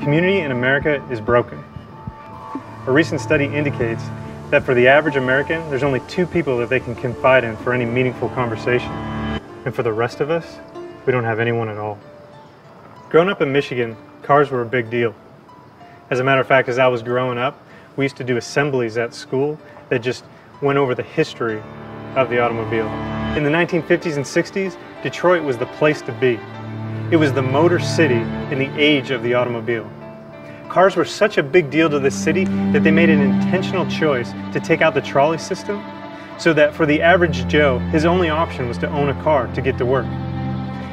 Community in America is broken. A recent study indicates that for the average American, there's only 2 people that they can confide in for any meaningful conversation. And for the rest of us, we don't have anyone at all. Growing up in Michigan, cars were a big deal. As a matter of fact, as I was growing up, we used to do assemblies at school that just went over the history of the automobile. In the 1950s and 60s, Detroit was the place to be. It was the motor city in the age of the automobile. Cars were such a big deal to this city that they made an intentional choice to take out the trolley system so that for the average Joe, his only option was to own a car to get to work.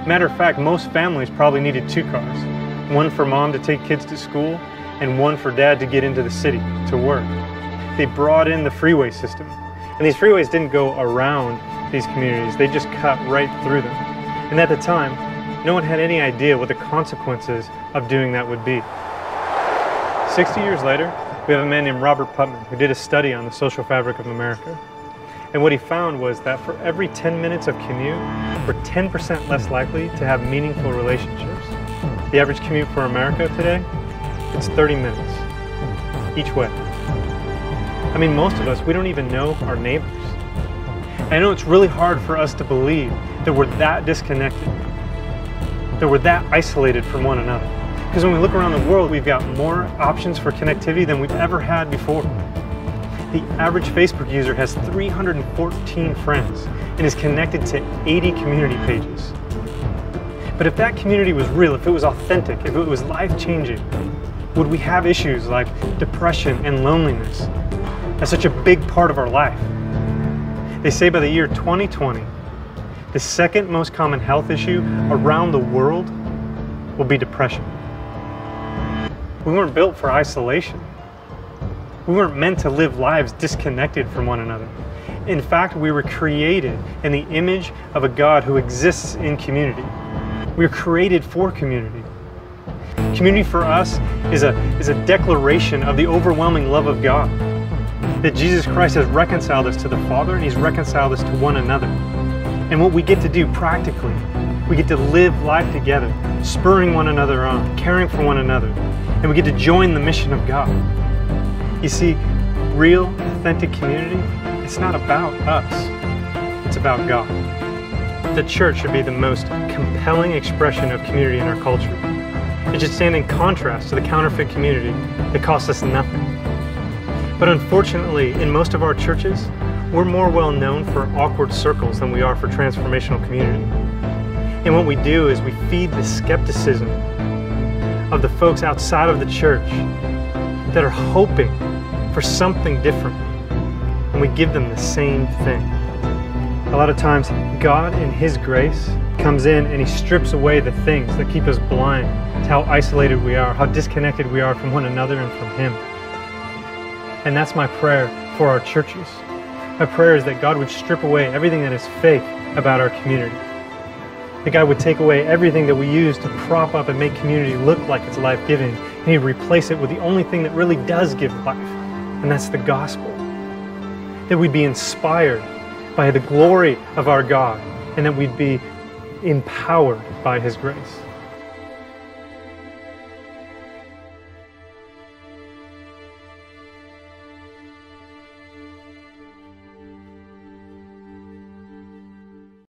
Matter of fact, most families probably needed 2 cars. One for mom to take kids to school and one for dad to get into the city to work. They brought in the freeway system. And these freeways didn't go around these communities, they just cut right through them. And at the time, no one had any idea what the consequences of doing that would be. 60 years later, we have a man named Robert Putnam who did a study on the social fabric of America. And what he found was that for every 10 minutes of commute, we're 10% less likely to have meaningful relationships. The average commute for America today, it's 30 minutes each way. I mean, most of us, we don't even know our neighbors. And I know it's really hard for us to believe that we're that disconnected, that we're that isolated from one another. Because when we look around the world, we've got more options for connectivity than we've ever had before. The average Facebook user has 314 friends and is connected to 80 community pages. But if that community was real, if it was authentic, if it was life-changing, would we have issues like depression and loneliness as such a big part of our life? They say by the year 2020, the second most common health issue around the world will be depression. We weren't built for isolation. We weren't meant to live lives disconnected from one another. In fact, we were created in the image of a God who exists in community. We were created for community. Community for us is a declaration of the overwhelming love of God. That Jesus Christ has reconciled us to the Father and He's reconciled us to one another. And what we get to do practically, we get to live life together, spurring one another on, caring for one another, and we get to join the mission of God. You see, real, authentic community, it's not about us, it's about God. The church should be the most compelling expression of community in our culture. It should stand in contrast to the counterfeit community that costs us nothing. But unfortunately, in most of our churches, we're more well known for awkward circles than we are for transformational community. And what we do is we feed the skepticism of the folks outside of the church that are hoping for something different, and we give them the same thing. A lot of times, God in His grace comes in and He strips away the things that keep us blind to how isolated we are, how disconnected we are from one another and from Him. And that's my prayer for our churches. My prayer is that God would strip away everything that is fake about our community. That God would take away everything that we use to prop up and make community look like it's life-giving, and He'd replace it with the only thing that really does give life, and that's the gospel. That we'd be inspired by the glory of our God, and that we'd be empowered by His grace.